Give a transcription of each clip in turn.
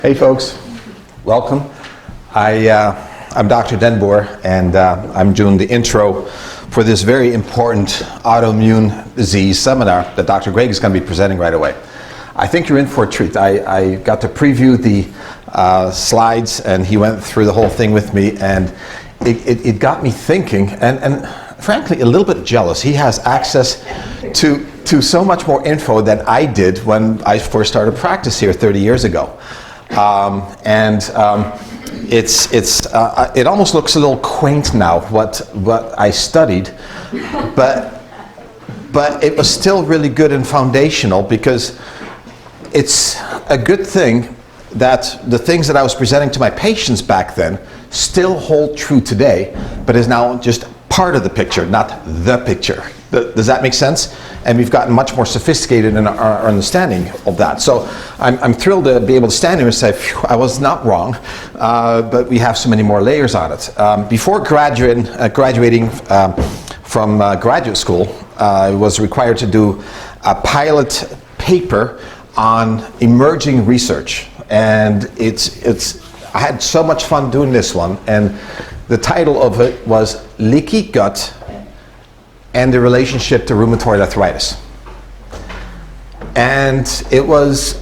Hey folks, welcome. I'm Dr. Denboer, and I'm doing the intro for this very important autoimmune disease seminar that Dr. Greg is going to be presenting right away. I think you're in for a treat. I got to preview the slides, and he went through the whole thing with me, and it got me thinking, and frankly a little bit jealous. He has access to so much more info than I did when I first started practice here 30 years ago. It almost looks a little quaint now what I studied, but it was still really good and foundational, because it's a good thing that the things that I was presenting to my patients back then still hold true today, but is now just part of the picture, not the picture. Does that make sense? And we've gotten much more sophisticated in our understanding of that. So I'm thrilled to be able to stand here and say, phew, I was not wrong, but we have so many more layers on it. Before graduating from graduate school, I was required to do a pilot paper on emerging research. And I had so much fun doing this one. And the title of it was Leaky Gut and the Relationship to Rheumatoid Arthritis. And it was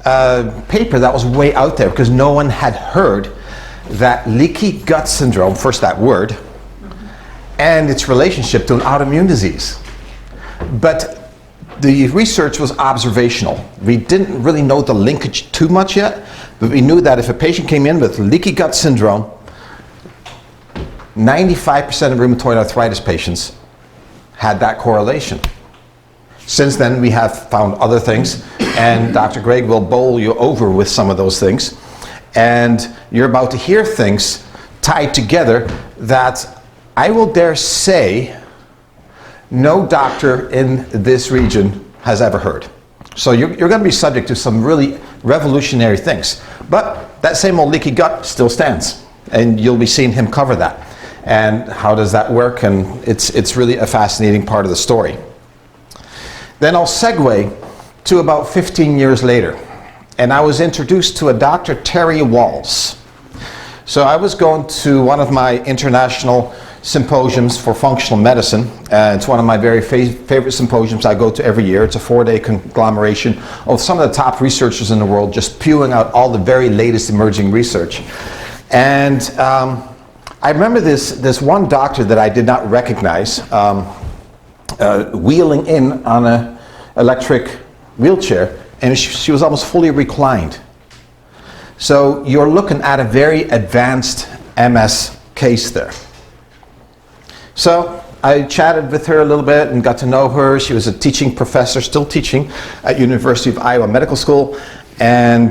a paper that was way out there, because no one had heard that leaky gut syndrome, first that word, and its relationship to an autoimmune disease. But the research was observational. We didn't really know the linkage too much yet, but we knew that if a patient came in with leaky gut syndrome, 95% of rheumatoid arthritis patients had that correlation. Since then, we have found other things, and Dr. Greg will bowl you over with some of those things. And you're about to hear things tied together that I will dare say no doctor in this region has ever heard. So you're going to be subject to some really revolutionary things. But that same old leaky gut still stands, and you'll be seeing him cover that. And how does that work? And it's really a fascinating part of the story. Then I'll segue to about 15 years later. And I was introduced to a Dr. Terry Walls. So I was going to one of my international symposiums for functional medicine. It's one of my very favorite symposiums I go to every year. It's a 4-day conglomeration of some of the top researchers in the world, just spewing out all the very latest emerging research. And I remember this one doctor that I did not recognize wheeling in on an electric wheelchair, and she was almost fully reclined. So you're looking at a very advanced MS case there. So I chatted with her a little bit and got to know her. She was a teaching professor, still teaching at University of Iowa Medical School, and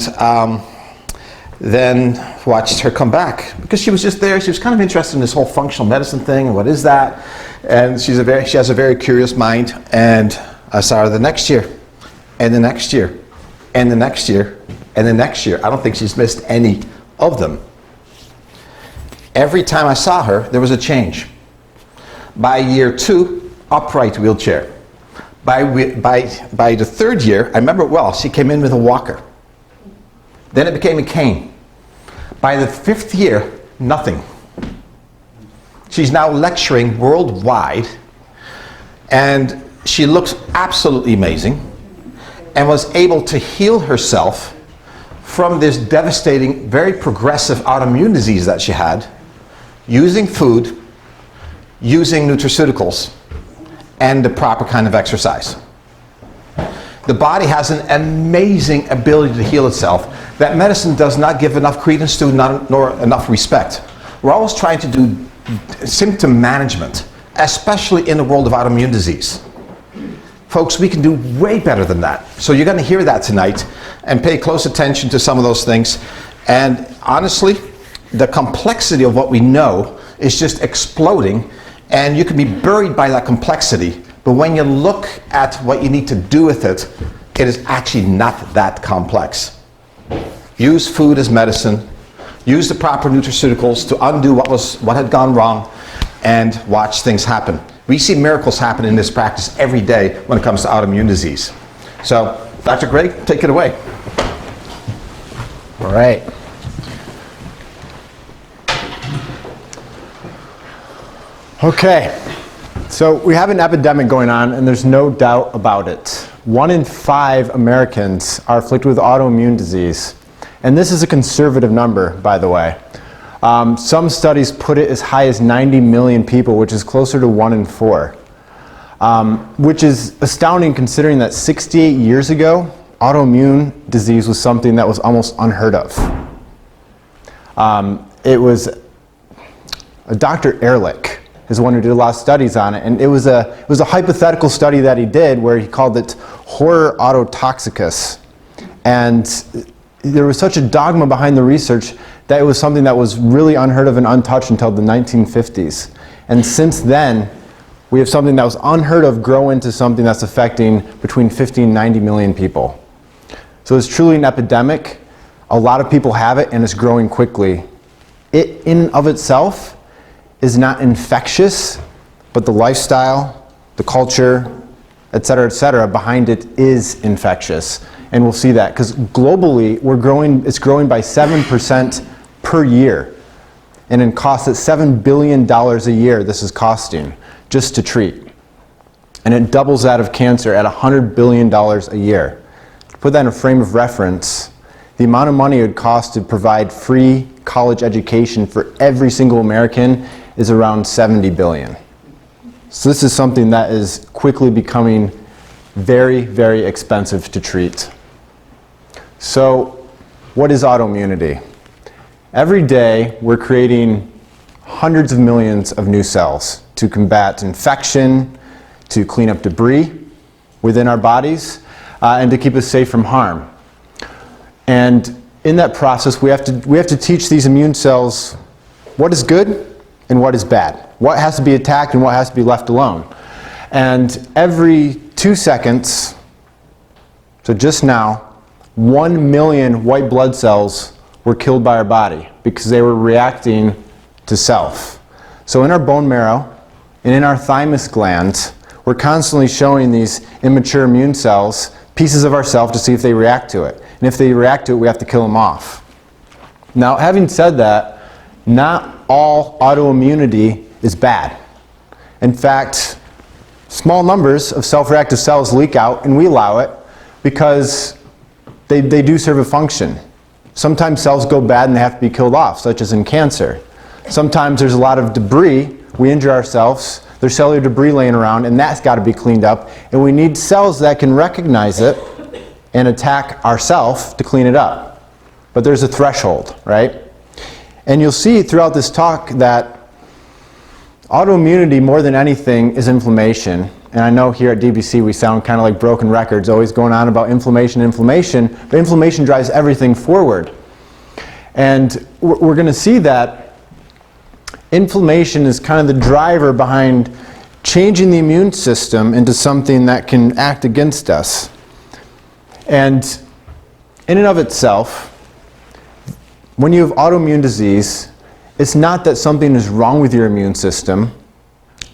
then watched her come back, because she was just there. She was kind of interested in this whole functional medicine thing, and what is that? And she has a very curious mind. And I saw her the next year, and the next year, and the next year, and the next year. I don't think she's missed any of them. Every time I saw her, there was a change. By year 2, upright wheelchair. By the 3rd year, I remember it well, she came in with a walker. Then it became a cane. By the 5th year, nothing. She's now lecturing worldwide, and she looks absolutely amazing, and was able to heal herself from this devastating, very progressive autoimmune disease that she had, using food, using nutraceuticals, and the proper kind of exercise. The body has an amazing ability to heal itself that medicine does not give enough credence to, nor enough respect. We're always trying to do symptom management, especially in the world of autoimmune disease. Folks, we can do way better than that. So you're going to hear that tonight, and pay close attention to some of those things. And honestly, the complexity of what we know is just exploding, and you can be buried by that complexity. But when you look at what you need to do with it, it is actually not that complex. Use food as medicine. Use the proper nutraceuticals to undo what had gone wrong, and watch things happen. We see miracles happen in this practice every day when it comes to autoimmune disease. So, Dr. Greg, take it away. All right. Okay, so we have an epidemic going on, and there's no doubt about it. 1 in 5 Americans are afflicted with autoimmune disease. And this is a conservative number, by the way. Some studies put it as high as 90 million people, which is closer to 1 in 4. Which is astounding considering that 68 years ago, autoimmune disease was something that was almost unheard of. It was Dr. Ehrlich is the one who did a lot of studies on it, and it was a hypothetical study that he did where he called it horror autotoxicus. And there was such a dogma behind the research that it was something that was really unheard of and untouched until the 1950s. And since then, we have something that was unheard of grow into something that's affecting between 50 and 90 million people. So it's truly an epidemic. A lot of people have it, and it's growing quickly. It in and of itself is not infectious, but the lifestyle, the culture, et cetera, behind it is infectious. And we'll see that, because globally, it's growing by 7% per year. And it costs at $7 billion a year, this is costing, just to treat. And it doubles that of cancer at $100 billion a year. To put that in a frame of reference, the amount of money it would cost to provide free college education for every single American is around 70 billion. So this is something that is quickly becoming very, very expensive to treat. So what is autoimmunity? Every day we're creating hundreds of millions of new cells to combat infection, to clean up debris within our bodies, and to keep us safe from harm. And in that process, we have to teach these immune cells what is good and what is bad, what has to be attacked and what has to be left alone. And every 2 seconds, so just now, 1 million white blood cells were killed by our body because they were reacting to self. So in our bone marrow and in our thymus glands, we're constantly showing these immature immune cells pieces of ourselves to see if they react to it. And if they react to it, we have to kill them off. Now, having said that, not all autoimmunity is bad. In fact, small numbers of self-reactive cells leak out, and we allow it because they do serve a function. Sometimes cells go bad and they have to be killed off, such as in cancer. Sometimes there's a lot of debris, we injure ourselves, there's cellular debris laying around, and that's got to be cleaned up, and we need cells that can recognize it and attack ourselves to clean it up. But there's a threshold, right? And you'll see throughout this talk that autoimmunity, more than anything, is inflammation. And I know here at DBC we sound kind of like broken records, always going on about inflammation, but inflammation drives everything forward. And we're going to see that inflammation is kind of the driver behind changing the immune system into something that can act against us. And in and of itself, when you have autoimmune disease, it's not that something is wrong with your immune system.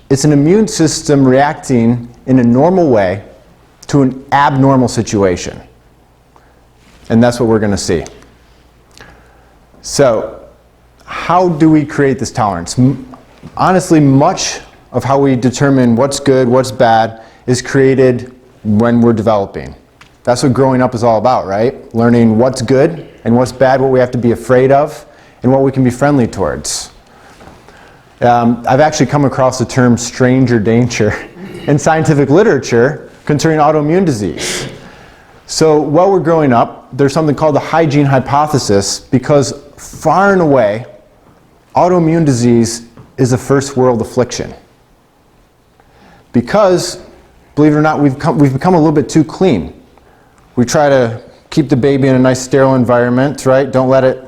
It's an immune system reacting in a normal way to an abnormal situation. And that's what we're going to see. So, how do we create this tolerance? Honestly, much of how we determine what's good, what's bad, is created when we're developing. That's what growing up is all about, right? Learning what's good and what's bad, what we have to be afraid of, and what we can be friendly towards. I've actually come across the term stranger danger in scientific literature concerning autoimmune disease. So while we're growing up, there's something called the Hygiene Hypothesis, because far and away, autoimmune disease is a first world affliction. Because, believe it or not, we've become a little bit too clean. We try to keep the baby in a nice sterile environment, right? Don't let it,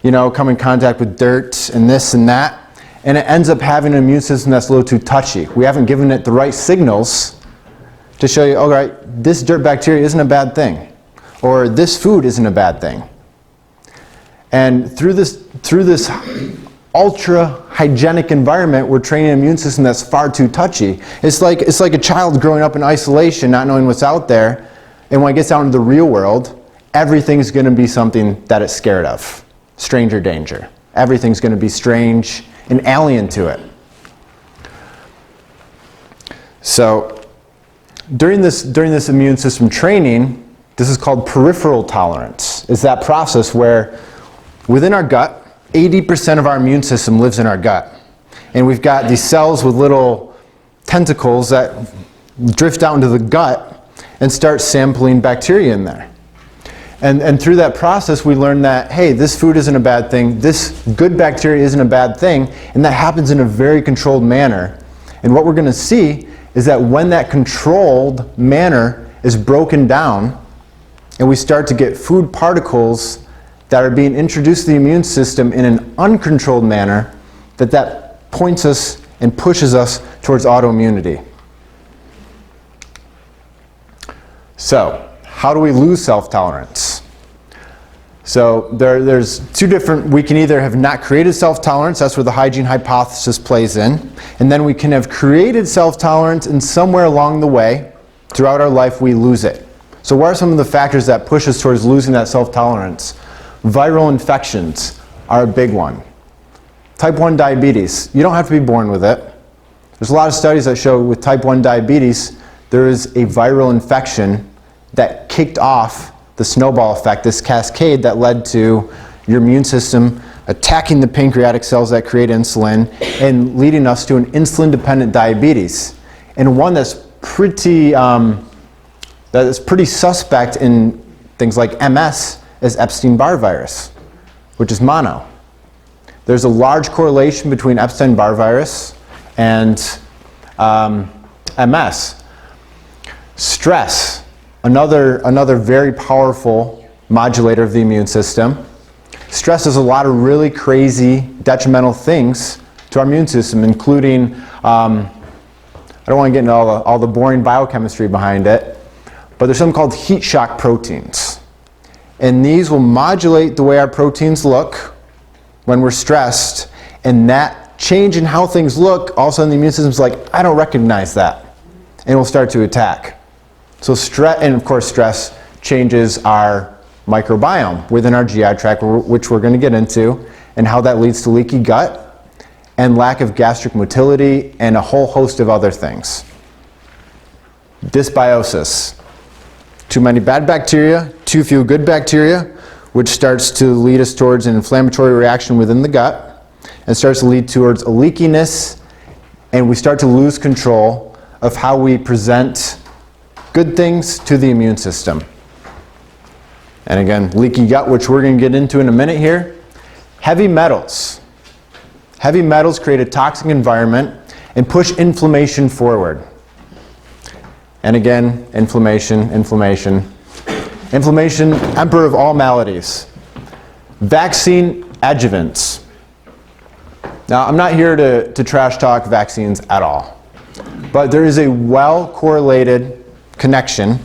come in contact with dirt and this and that. And it ends up having an immune system that's a little too touchy. We haven't given it the right signals to show you, all right, this dirt bacteria isn't a bad thing, or this food isn't a bad thing. And through this ultra hygienic environment, we're training an immune system that's far too touchy. It's like a child growing up in isolation, not knowing what's out there, and when it gets out into the real world, everything's going to be something that it's scared of. Stranger danger. Everything's going to be strange and alien to it. So during this immune system training, this is called peripheral tolerance. It's that process where within our gut, 80% of our immune system lives in our gut. And we've got these cells with little tentacles that drift out into the gut and start sampling bacteria in there. And through that process, we learn that, hey, this food isn't a bad thing, this good bacteria isn't a bad thing, and that happens in a very controlled manner. And what we're going to see is that when that controlled manner is broken down, and we start to get food particles that are being introduced to the immune system in an uncontrolled manner, that points us and pushes us towards autoimmunity. So, how do we lose self-tolerance? So there's two different, we can either have not created self-tolerance, that's where the hygiene hypothesis plays in, and then we can have created self-tolerance and somewhere along the way, throughout our life, we lose it. So what are some of the factors that push us towards losing that self-tolerance? Viral infections are a big one. Type 1 diabetes, you don't have to be born with it. There's a lot of studies that show with type 1 diabetes, there is a viral infection that kicked off the snowball effect, this cascade that led to your immune system attacking the pancreatic cells that create insulin and leading us to an insulin-dependent diabetes. And one that's pretty suspect in things like MS is Epstein-Barr virus, which is mono. There's a large correlation between Epstein-Barr virus and MS. Stress. Another very powerful modulator of the immune system. Stress does a lot of really crazy, detrimental things to our immune system, including, I don't want to get into all the boring biochemistry behind it, but there's something called heat shock proteins. And these will modulate the way our proteins look when we're stressed, and that change in how things look, all of a sudden the immune system's like, I don't recognize that, and will start to attack. So stress, and of course stress changes our microbiome within our GI tract, which we're going to get into, and how that leads to leaky gut and lack of gastric motility and a whole host of other things. Dysbiosis. Too many bad bacteria, too few good bacteria, which starts to lead us towards an inflammatory reaction within the gut and starts to lead towards a leakiness, and we start to lose control of how we present good things to the immune system. And again, leaky gut, which we're going to get into in a minute here. Heavy metals. Heavy metals create a toxic environment and push inflammation forward. And again, inflammation. Inflammation, emperor of all maladies. Vaccine adjuvants. Now, I'm not here to trash talk vaccines at all, but there is a well-correlated connection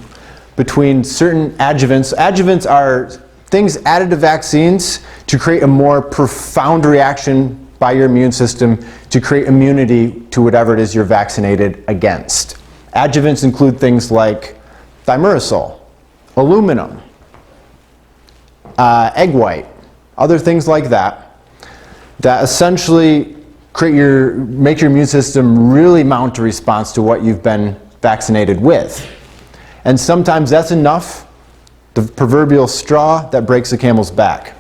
between certain adjuvants. Adjuvants are things added to vaccines to create a more profound reaction by your immune system to create immunity to whatever it is you're vaccinated against. Adjuvants include things like thimerosal, aluminum, egg white, other things like that, that essentially make your immune system really mount a response to what you've been vaccinated with. And sometimes that's enough, the proverbial straw that breaks the camel's back.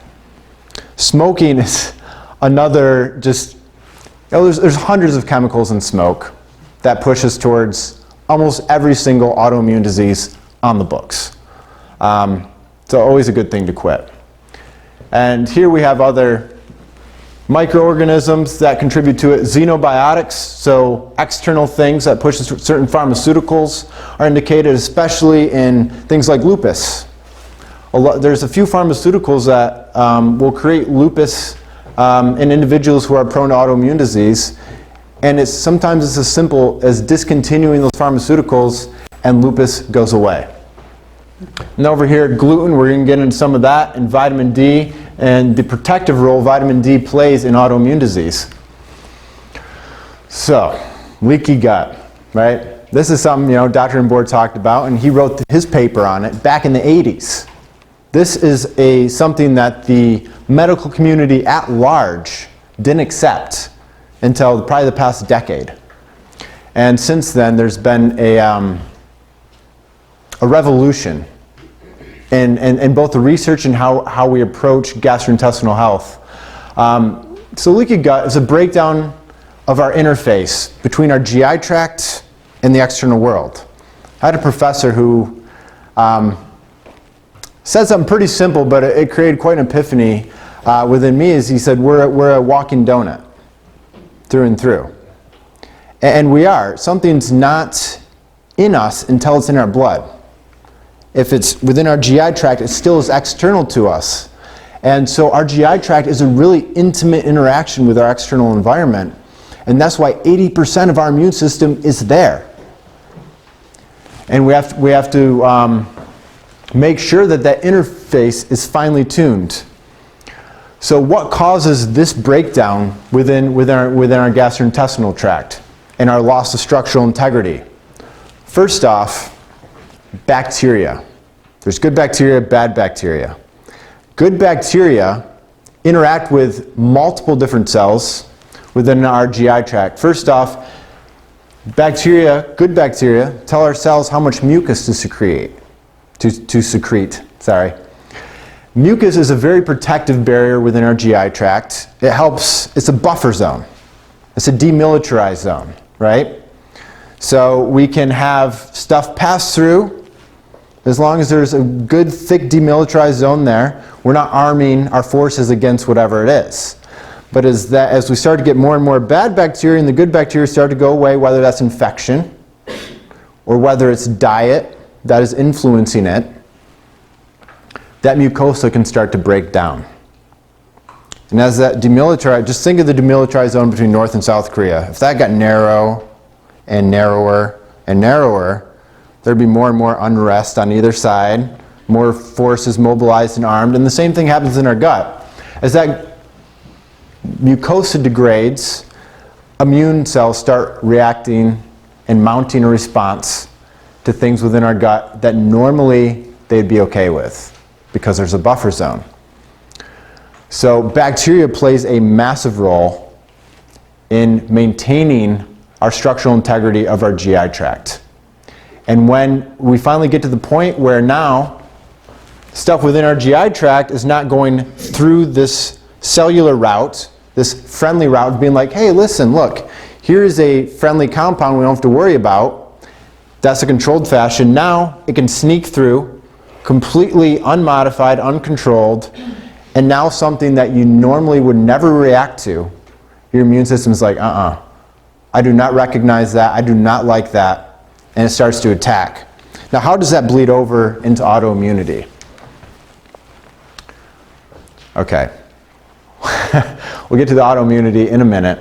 Smoking is another there's hundreds of chemicals in smoke that push us towards almost every single autoimmune disease on the books. So always a good thing to quit. And here we have other microorganisms that contribute to it. Xenobiotics, so external things that push certain pharmaceuticals are indicated, especially in things like lupus. There's a few pharmaceuticals that will create lupus in individuals who are prone to autoimmune disease, and sometimes it's as simple as discontinuing those pharmaceuticals and lupus goes away. And over here, gluten, we're going to get into some of that, and vitamin D, and the protective role vitamin D plays in autoimmune disease. So, leaky gut, right? This is something, Dr. Mbor talked about, and he wrote his paper on it back in the 80s. This is something that the medical community at large didn't accept until probably the past decade. And since then, there's been a revolution in both the research and how we approach gastrointestinal health. So leaky gut is a breakdown of our interface between our GI tract and the external world. I had a professor who said something pretty simple, but it created quite an epiphany within me. Is he said, we're a walking donut through and through. And we are. Something's not in us until it's in our blood. If it's within our GI tract, it still is external to us. And so our GI tract is a really intimate interaction with our external environment. And that's why 80% of our immune system is there. And we have to make sure that that interface is finely tuned. So what causes this breakdown within our gastrointestinal tract and our loss of structural integrity? First off, bacteria. There's good bacteria, bad bacteria. Good bacteria interact with multiple different cells within our GI tract. First off, bacteria, good bacteria, tell our cells how much mucus to secrete. Mucus is a very protective barrier within our GI tract. It helps, it's a buffer zone. It's a demilitarized zone, right? So we can have stuff pass through as long as there's a good, thick demilitarized zone there. We're not arming our forces against whatever it is. But as we start to get more and more bad bacteria and the good bacteria start to go away, whether that's infection or whether it's diet that is influencing it, that mucosa can start to break down. And as that demilitarized, just think of the demilitarized zone between North and South Korea. If that got narrow and narrower and narrower, there'd be more and more unrest on either side, more forces mobilized and armed, and the same thing happens in our gut. As that mucosa degrades, immune cells start reacting and mounting a response to things within our gut that normally they'd be okay with because there's a buffer zone. So bacteria plays a massive role in maintaining our structural integrity of our GI tract. And when we finally get to the point where now stuff within our GI tract is not going through this cellular route, this friendly route, being like, hey, listen, look, here is a friendly compound we don't have to worry about. That's a controlled fashion. Now it can sneak through, completely unmodified, uncontrolled, and now something that you normally would never react to, your immune system is like, I do not recognize that, I do not like that, and it starts to attack. Now how does that bleed over into autoimmunity? Okay. We'll get to the autoimmunity in a minute.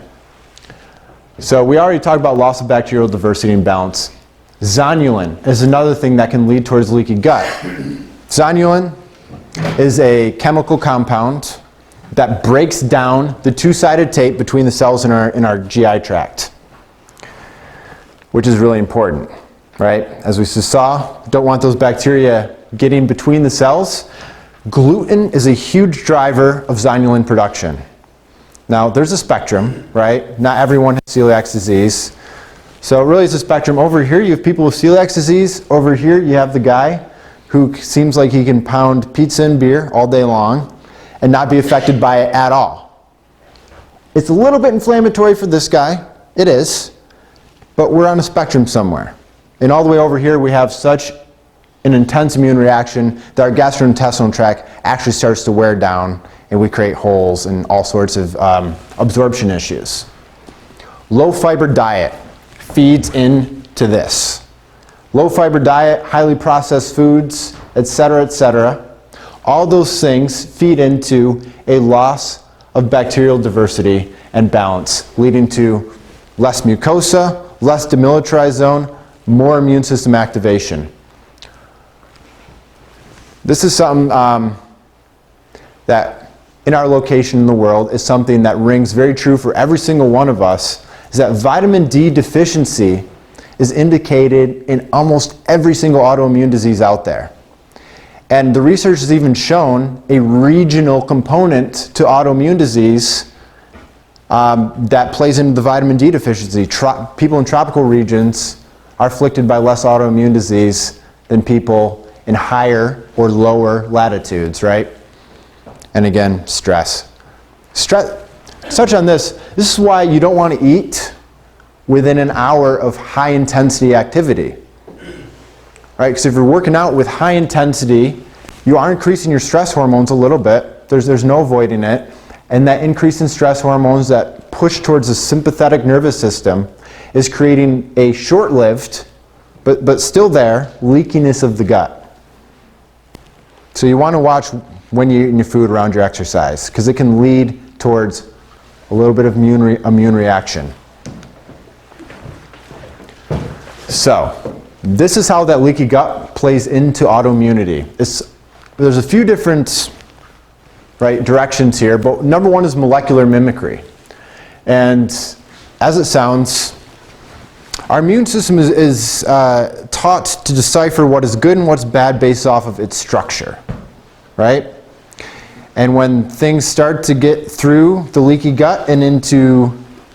So we already talked about loss of bacterial diversity and balance. Zonulin is another thing that can lead towards leaky gut. Zonulin is a chemical compound that breaks down the two-sided tape between the cells in our GI tract, which is really important, right? As we just saw, don't want those bacteria getting between the cells. Gluten is a huge driver of zonulin production. Now, there's a spectrum, right? Not everyone has celiac disease. So really it's a spectrum. Over here you have people with celiac disease. Over here you have the guy who seems like he can pound pizza and beer all day long and not be affected by it at all. It's a little bit inflammatory for this guy. It is. But we're on a spectrum somewhere. And all the way over here we have such an intense immune reaction that our gastrointestinal tract actually starts to wear down and we create holes and all sorts of absorption issues. Low fiber diet feeds into this. Low fiber diet, highly processed foods, etc. All those things feed into a loss of bacterial diversity and balance, leading to less mucosa, less demilitarized zone, more immune system activation. This is something that in our location in the world is something that rings very true for every single one of us, is that vitamin D deficiency is indicated in almost every single autoimmune disease out there. And the research has even shown a regional component to autoimmune disease that plays into the vitamin D deficiency. People in tropical regions are afflicted by less autoimmune disease than people in higher or lower latitudes, right? And again, stress. Touch on this. This is why you don't want to eat within an hour of high intensity activity. Right? Because if you're working out with high intensity, you are increasing your stress hormones a little bit. There's no avoiding it. And that increase in stress hormones that push towards the sympathetic nervous system is creating a short-lived, but still there, leakiness of the gut. So you want to watch when you're eating your food around your exercise, because it can lead towards a little bit of immune reaction. So, this is how that leaky gut plays into autoimmunity. There's a few different directions here, but number one is molecular mimicry. And as it sounds, our immune system is taught to decipher what is good and what's bad based off of its structure, right? And when things start to get through the leaky gut and into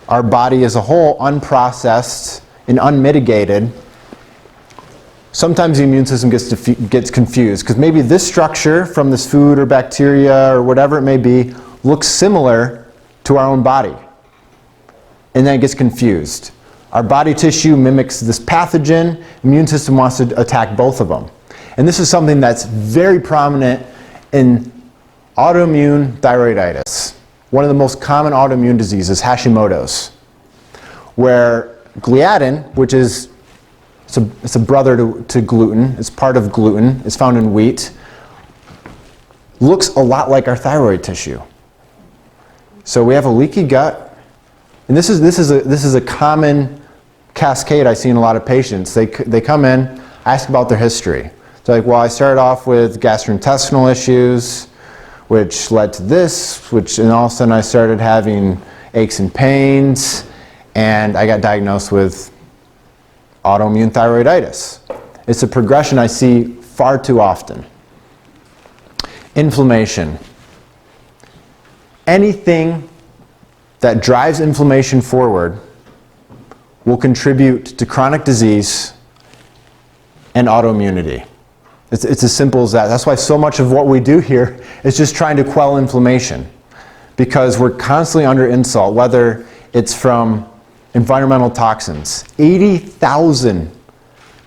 our body as a whole, unprocessed and unmitigated, sometimes the immune system gets confused because maybe this structure from this food or bacteria or whatever it may be looks similar to our own body. And then it gets confused. Our body tissue mimics this pathogen, immune system wants to attack both of them. And this is something that's very prominent in autoimmune thyroiditis. One of the most common autoimmune diseases, Hashimoto's, where gliadin, which is it's a brother to gluten, it's part of gluten, it's found in wheat, looks a lot like our thyroid tissue. So we have a leaky gut, and this is a common cascade I see in a lot of patients. They come in, ask about their history. They're like, well, I started off with gastrointestinal issues, which led to this, and all of a sudden I started having aches and pains, and I got diagnosed with autoimmune thyroiditis. It's a progression I see far too often. Inflammation. Anything that drives inflammation forward will contribute to chronic disease and autoimmunity. It's as simple as that. That's why so much of what we do here is just trying to quell inflammation, because we're constantly under insult, whether it's from environmental toxins. 80,000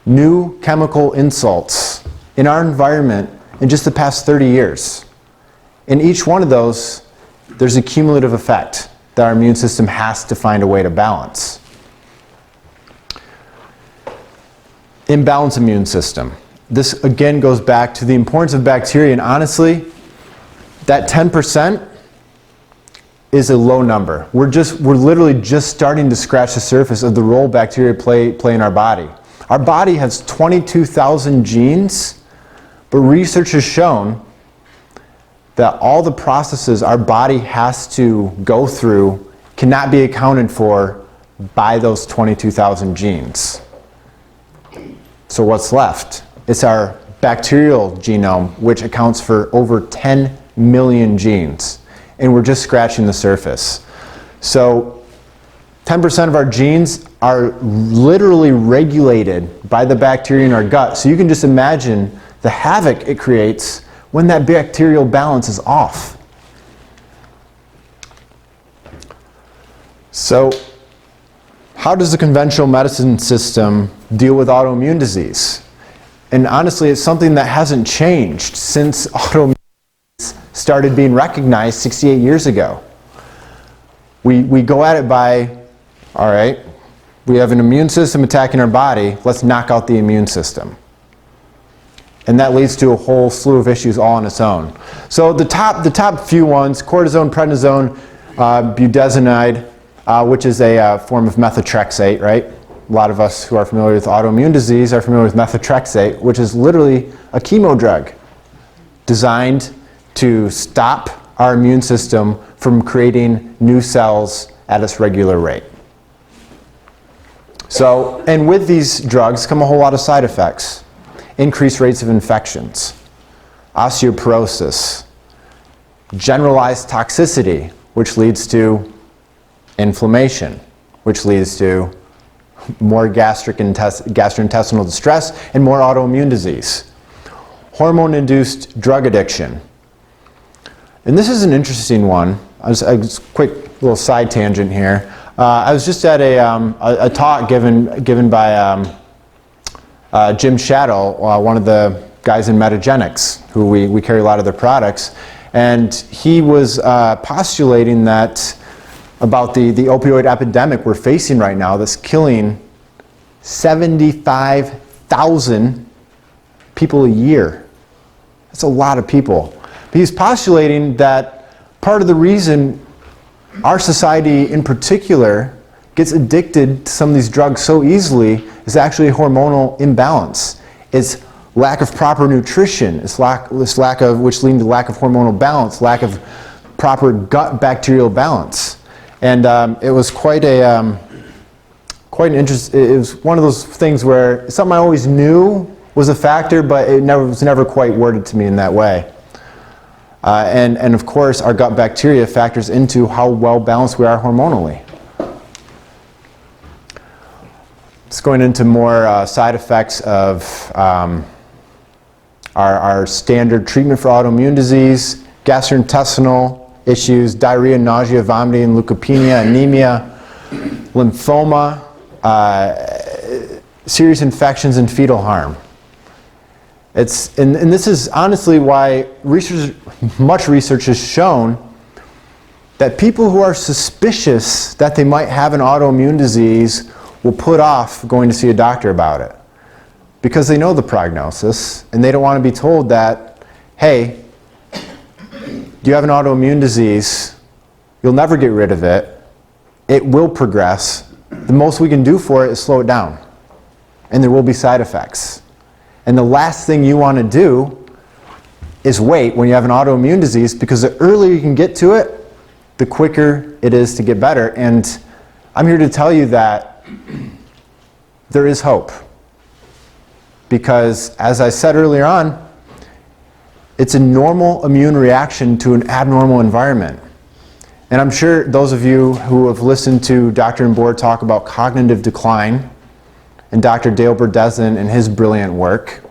new chemical insults in our environment in just the past 30 years. In each one of those, there's a cumulative effect that our immune system has to find a way to balance. Imbalanced immune system. This again goes back to the importance of bacteria, and honestly, that 10% is a low number. We're literally just starting to scratch the surface of the role bacteria play in our body. Our body has 22,000 genes, but research has shown that all the processes our body has to go through cannot be accounted for by those 22,000 genes. So what's left? It's our bacterial genome, which accounts for over 10 million genes. And we're just scratching the surface. So 10% of our genes are literally regulated by the bacteria in our gut. So you can just imagine the havoc it creates when that bacterial balance is off. So how does the conventional medicine system deal with autoimmune disease? And honestly, it's something that hasn't changed since autoimmune started being recognized 68 years ago. We go at it by, all right, we have an immune system attacking our body, let's knock out the immune system. And that leads to a whole slew of issues all on its own. So the top few ones, cortisone, prednisone, budesonide, which is a form of methotrexate, right? A lot of us who are familiar with autoimmune disease are familiar with methotrexate, which is literally a chemo drug designed to stop our immune system from creating new cells at its regular rate. So, and with these drugs come a whole lot of side effects. Increased rates of infections. osteoporosis, generalized toxicity, which leads to inflammation, which leads to more gastrointestinal distress and more autoimmune disease. Hormone-induced drug addiction. And this is an interesting one. Just quick little side tangent here. I was just at a talk given by Jim Shadow, one of the guys in Metagenics, who we carry a lot of their products, and he was postulating that about the opioid epidemic we're facing right now that's killing 75,000 people a year. That's a lot of people. But he's postulating that part of the reason our society in particular gets addicted to some of these drugs so easily is actually a hormonal imbalance. It's lack of proper nutrition, it's lack of, which leads to lack of hormonal balance, lack of proper gut bacterial balance. And it was quite an interest. It was one of those things where something I always knew was a factor, but it was never quite worded to me in that way. And of course, our gut bacteria factors into how well balanced we are hormonally. Just going into more side effects of our standard treatment for autoimmune disease, gastrointestinal issues, diarrhea, nausea, vomiting, leukopenia, anemia, lymphoma, serious infections, and fetal harm. And this is honestly why much research has shown that people who are suspicious that they might have an autoimmune disease will put off going to see a doctor about it because they know the prognosis and they don't want to be told that, hey, you have an autoimmune disease, you'll never get rid of it, it will progress, the most we can do for it is slow it down, and there will be side effects. And the last thing you want to do is wait when you have an autoimmune disease, because the earlier you can get to it, the quicker it is to get better. And I'm here to tell you that there is hope. Because as I said earlier on, it's a normal immune reaction to an abnormal environment. And I'm sure those of you who have listened to Dr. Mbor talk about cognitive decline and Dr. Dale Burdesen and his brilliant work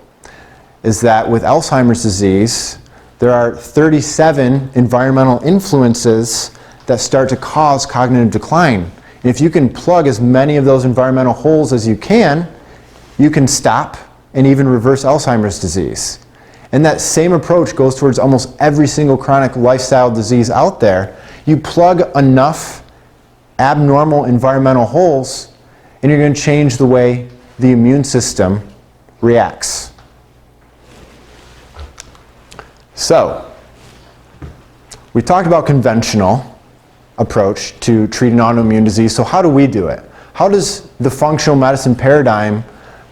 is that with Alzheimer's disease, there are 37 environmental influences that start to cause cognitive decline. And if you can plug as many of those environmental holes as you can stop and even reverse Alzheimer's disease. And that same approach goes towards almost every single chronic lifestyle disease out there. You plug enough abnormal environmental holes and you're going to change the way the immune system reacts. So, we talked about conventional approach to treating autoimmune disease. So how do we do it? How does the functional medicine paradigm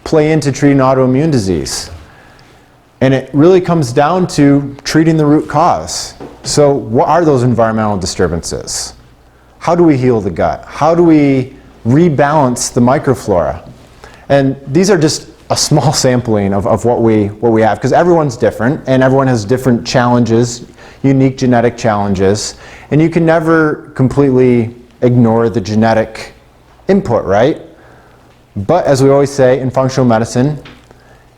play into treating autoimmune disease? And it really comes down to treating the root cause. So what are those environmental disturbances? How do we heal the gut? How do we rebalance the microflora? And these are just a small sampling of what we have, because everyone's different and everyone has different challenges, unique genetic challenges, and you can never completely ignore the genetic input, right? But as we always say in functional medicine,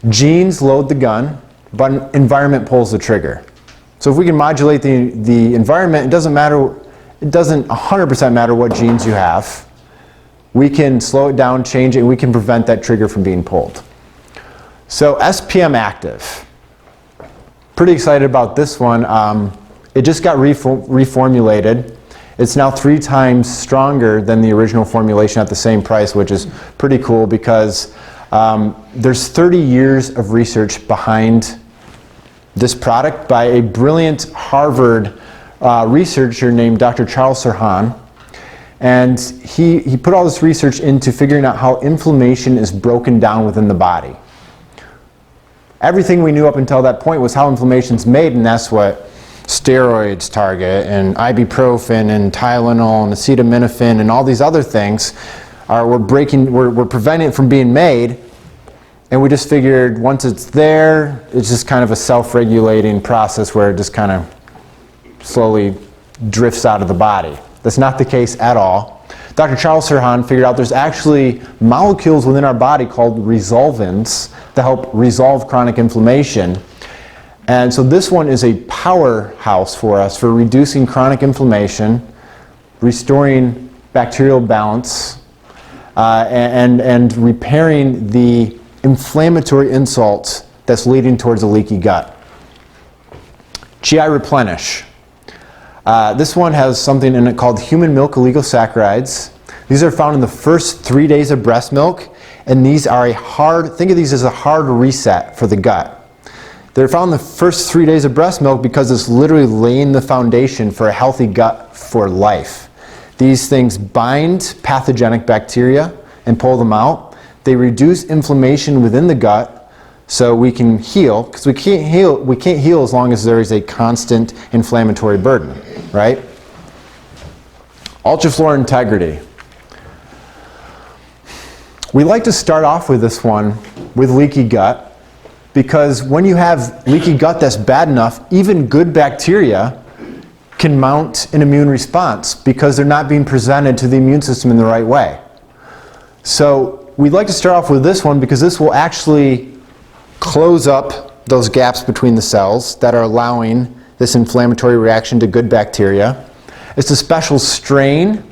genes load the gun, but environment pulls the trigger. So if we can modulate the environment, it doesn't 100% matter what genes you have. We can slow it down, change it, and we can prevent that trigger from being pulled. So SPM active. Pretty excited about this one. It just got reformulated. It's now 3 times stronger than the original formulation at the same price, which is pretty cool because there's 30 years of research behind this product by a brilliant Harvard researcher named Dr. Charles Sirhan. And he put all this research into figuring out how inflammation is broken down within the body. Everything we knew up until that point was how inflammation's made, and that's what steroids target, and ibuprofen, and Tylenol, and acetaminophen, and all these other things we're preventing it from being made. And we just figured once it's there, it's just kind of a self-regulating process where it just kind of slowly drifts out of the body. That's not the case at all. Dr. Charles Sirhan figured out there's actually molecules within our body called resolvins that help resolve chronic inflammation. And so this one is a powerhouse for us for reducing chronic inflammation, restoring bacterial balance, and repairing the inflammatory insult that's leading towards a leaky gut. GI Replenish. This one has something in it called human milk oligosaccharides. These are found in the first 3 days of breast milk, and these are think of these as a hard reset for the gut. They're found in the first 3 days of breast milk because it's literally laying the foundation for a healthy gut for life. These things bind pathogenic bacteria and pull them out. They reduce inflammation within the gut so we can heal, because we can't heal as long as there is a constant inflammatory burden, right? Ultraflora Integrity. We like to start off with this one with leaky gut, because when you have leaky gut that's bad enough, even good bacteria can mount an immune response because they're not being presented to the immune system in the right way. So we'd like to start off with this one because this will actually close up those gaps between the cells that are allowing this inflammatory reaction to good bacteria. It's a special strain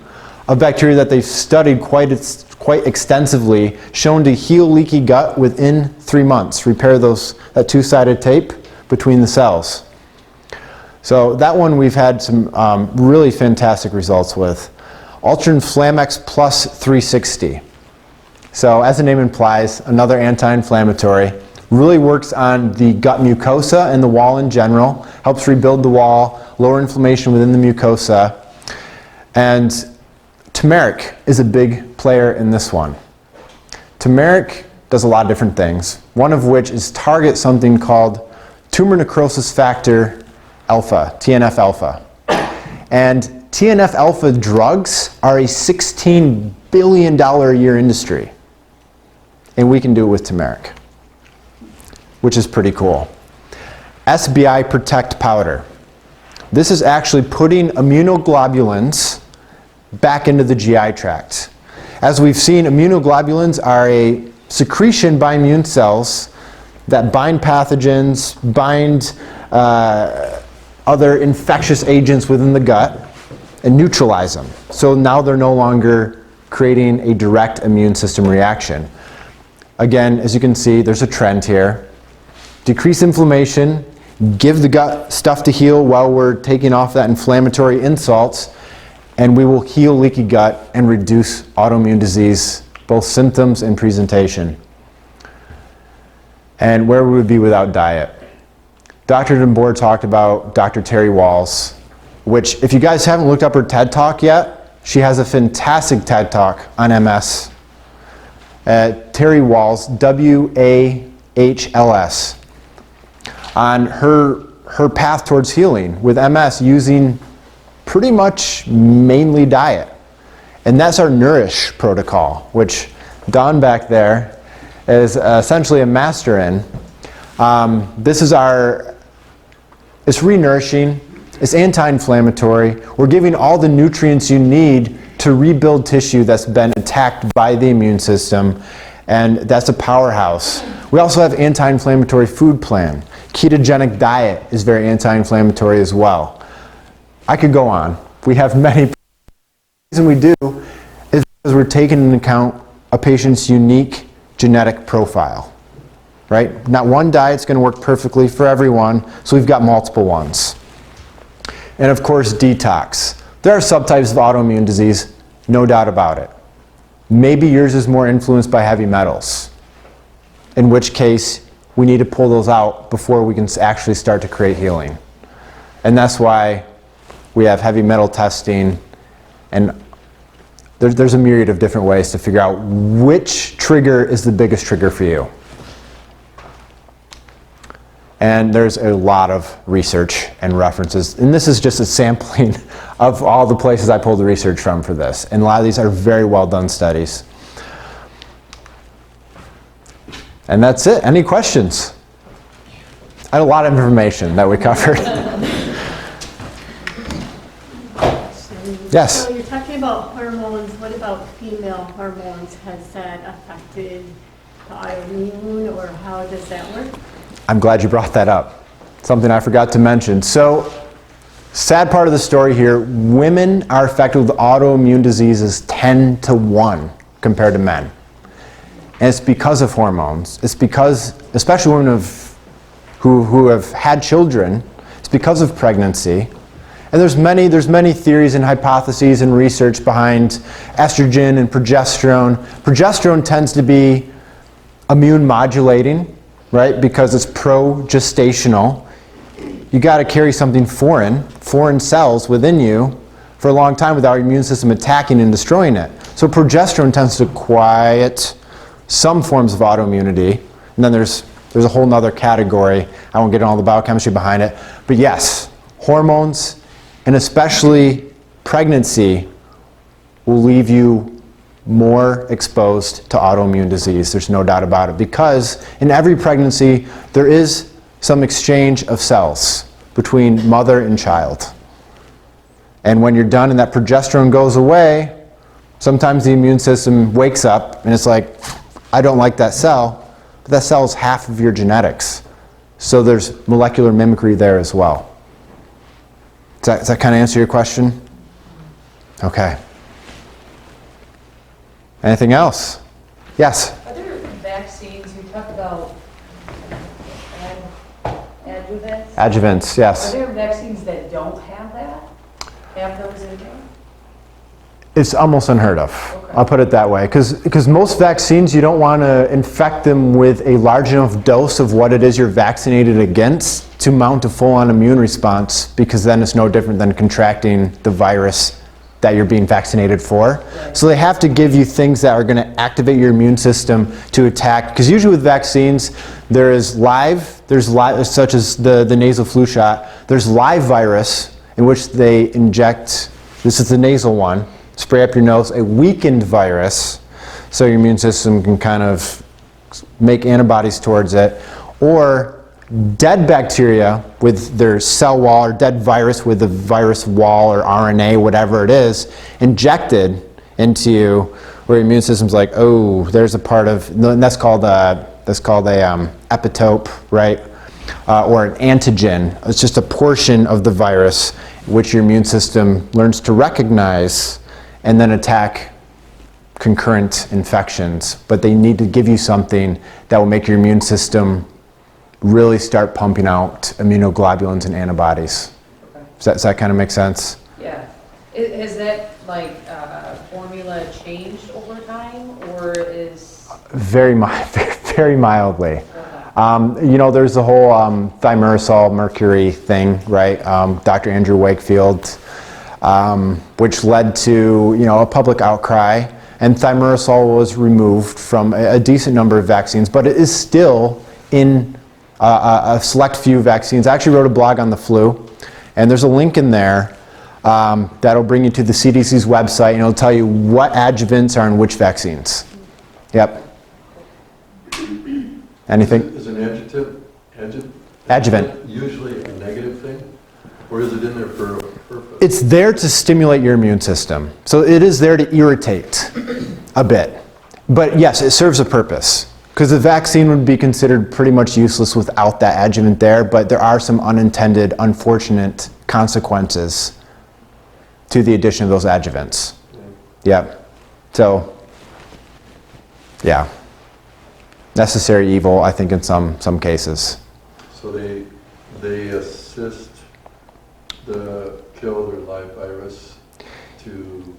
of bacteria that they've studied quite extensively, shown to heal leaky gut within 3 months, repair that two-sided tape between the cells. So that one we've had some really fantastic results with. Ultra-Inflamex Plus 360. So as the name implies, another anti-inflammatory. Really works on the gut mucosa and the wall in general, helps rebuild the wall, lower inflammation within the mucosa. And turmeric is a big player in this one. Turmeric does a lot of different things, one of which is target something called tumor necrosis factor alpha, TNF alpha. And TNF alpha drugs are a $16 billion a year industry. And we can do it with turmeric, which is pretty cool. SBI Protect Powder. This is actually putting immunoglobulins back into the GI tract. As we've seen, immunoglobulins are a secretion by immune cells that bind pathogens, bind other infectious agents within the gut, and neutralize them. So now they're no longer creating a direct immune system reaction. Again, as you can see, there's a trend here. Decrease inflammation, give the gut stuff to heal while we're taking off that inflammatory insult, and we will heal leaky gut and reduce autoimmune disease, both symptoms and presentation. And where we would be without diet. Dr. DeBoer talked about Dr. Terry Walls, which if you guys haven't looked up her TED Talk yet, she has a fantastic TED Talk on MS. Terry Walls, W-A-H-L-S, on her path towards healing with MS using pretty much mainly diet. And that's our Nourish protocol, which Don back there is essentially a master in. This is it's renourishing, it's anti-inflammatory. We're giving all the nutrients you need to rebuild tissue that's been attacked by the immune system, and that's a powerhouse. We also have anti-inflammatory food plan. Ketogenic diet is very anti-inflammatory as well. I could go on. We have many. The reason we do is because we're taking into account a patient's unique genetic profile, right? Not one diet's going to work perfectly for everyone, so we've got multiple ones. And of course, detox. There are subtypes of autoimmune disease, no doubt about it. Maybe yours is more influenced by heavy metals, in which case we need to pull those out before we can actually start to create healing. And that's why we have heavy metal testing, and there's a myriad of different ways to figure out which trigger is the biggest trigger for you. And there's a lot of research and references, and this is just a sampling of all the places I pulled the research from for this, and a lot of these are very well done studies. And that's it. Any questions? I had a lot of information that we covered. Yes? So you're talking about hormones. What about female hormones? Has that affected the autoimmune, or how does that work? I'm glad you brought that up. Something I forgot to mention. So, sad part of the story here, women are affected with autoimmune diseases 10 to 1 compared to men. And it's because of hormones. It's because, especially women who have had children, it's because of pregnancy. And there's many theories and hypotheses and research behind estrogen and progesterone. Progesterone tends to be immune modulating, right? Because it's progestational. You got to carry something foreign cells within you for a long time without your immune system attacking and destroying it. So progesterone tends to quiet some forms of autoimmunity. And then there's a whole nother category. I won't get into all the biochemistry behind it. But yes, hormones, and especially pregnancy, will leave you more exposed to autoimmune disease. There's no doubt about it. Because in every pregnancy, there is some exchange of cells between mother and child. And when you're done and that progesterone goes away, sometimes the immune system wakes up and it's like, I don't like that cell, but that cell is half of your genetics. So there's molecular mimicry there as well. Does that kind of answer your question? Okay. Anything else? Yes? Are there vaccines, you talk about adjuvants? Adjuvants, yes. Are there vaccines that don't have that? Have those in there? It's almost unheard of. Okay. I'll put it that way. Because most vaccines, you don't want to infect them with a large enough dose of what it is you're vaccinated against to mount a full-on immune response, because then it's no different than contracting the virus that you're being vaccinated for. Right. So they have to give you things that are going to activate your immune system to attack. Because usually with vaccines, there's live, such as the nasal flu shot, there's live virus in which they inject, this is the nasal one, spray up your nose, a weakened virus, so your immune system can kind of make antibodies towards it, or dead bacteria with their cell wall, or dead virus with the virus wall or RNA, whatever it is, injected into you, where your immune system's like, oh, there's a part of, and that's called a epitope, right? Or an antigen. It's just a portion of the virus which your immune system learns to recognize and then attack concurrent infections. But they need to give you something that will make your immune system really start pumping out immunoglobulins and antibodies. Okay. Does that kind of make sense? Yeah. Has that formula changed over time, or is? Very mildly. There's the whole thimerosal mercury thing, right? Dr. Andrew Wakefield, which led to a public outcry, and thimerosal was removed from a decent number of vaccines, but it is still in a select few vaccines. I actually wrote a blog on the flu, and there's a link in there that'll bring you to the CDC's website, and it'll tell you what adjuvants are in which vaccines. Yep. Anything? Is an adjuvant usually a negative thing? Or is it in there for a purpose? It's there to stimulate your immune system. So it is there to irritate a bit. But yes, it serves a purpose. Because the vaccine would be considered pretty much useless without that adjuvant there, but there are some unintended, unfortunate consequences to the addition of those adjuvants. Yep. So, yeah. Necessary evil, I think, in some cases. So they assist the killed or live virus to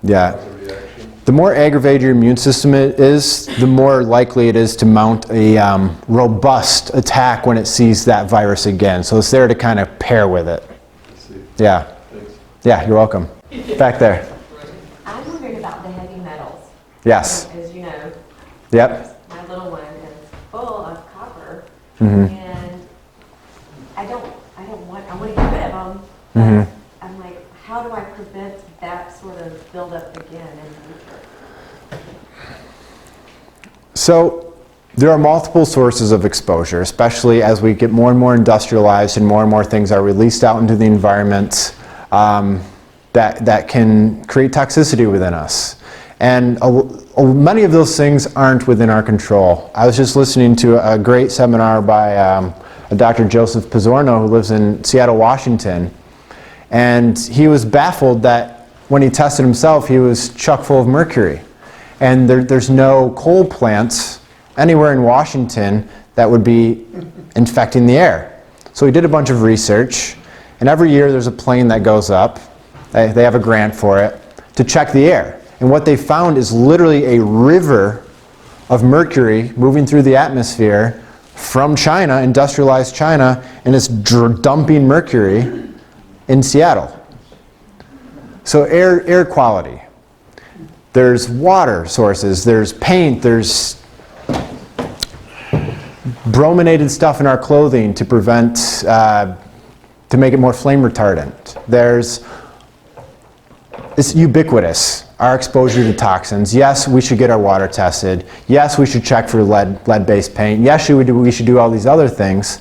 cause a reaction? The more aggravated your immune system is, the more likely it is to mount a robust attack when it sees that virus again. So it's there to kind of pair with it. I see. Yeah. Thanks. Yeah, you're welcome. Back there. I'm wondering about the heavy metals. Yes. As you know, Yep. my little one is full of copper, Mhm. and I want to get rid of them. Mhm. I'm like, how do I prevent that sort of buildup again in the future? So There are multiple sources of exposure, especially as we get more and more industrialized and more things are released out into the environment that can create toxicity within us. And many of those things aren't within our control. I was just listening to a great seminar by a Dr. Joseph Pizzorno who lives in Seattle, Washington. And he was baffled that when he tested himself, he was chock full of mercury. And there's no coal plants anywhere in Washington that would be infecting the air. So he did a bunch of research, and every year there's a plane that goes up, they have a grant for it, to check the air. And what they found is literally a river of mercury moving through the atmosphere from China, industrialized China, and it's dumping mercury in Seattle. So air quality. There's water sources, there's paint, there's brominated stuff in our clothing to prevent, to make it more flame retardant. It's ubiquitous, our exposure to toxins. Yes, we should get our water tested. Yes, we should check for lead-based paint. Yes, we should do all these other things.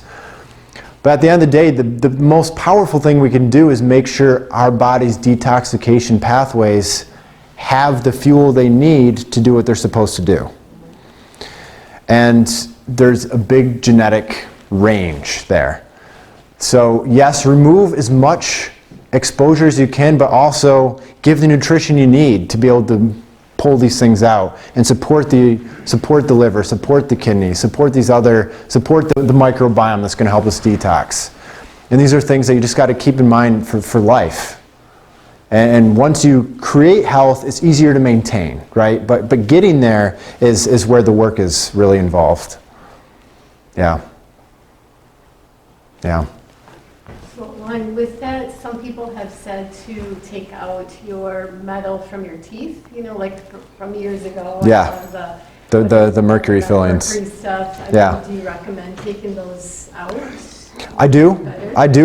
But at the end of the day, the most powerful thing we can do is make sure our body's detoxification pathways have the fuel they need to do what they're supposed to do. And there's a big genetic range there. So yes, remove as much exposure as you can, but also give the nutrition you need to be able to pull these things out and support the liver, support the kidneys, support the microbiome that's going to help us detox. And these are things that you just got to keep in mind for life. And once you create health, it's easier to maintain, right? But getting there is where the work is really involved. Yeah. Yeah. So on with that, some people have said to take out your metal from your teeth, you know, like from years ago. Yeah. The mercury fillings. Mercury stuff. Yeah. Do you recommend taking those out? I do,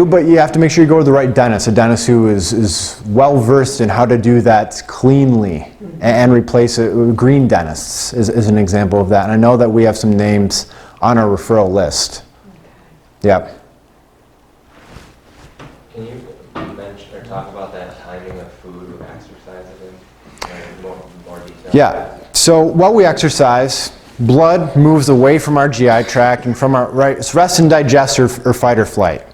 but you have to make sure you go to the right dentist, a dentist who is well versed in how to do that cleanly and replace it. Green dentists is an example of that, and I know that we have some names on our referral list. Yep. Can you mention or talk about that timing of food or exercise in more detail? Yeah, so while we exercise, blood moves away from our GI tract and from our it's rest and digest or fight or flight.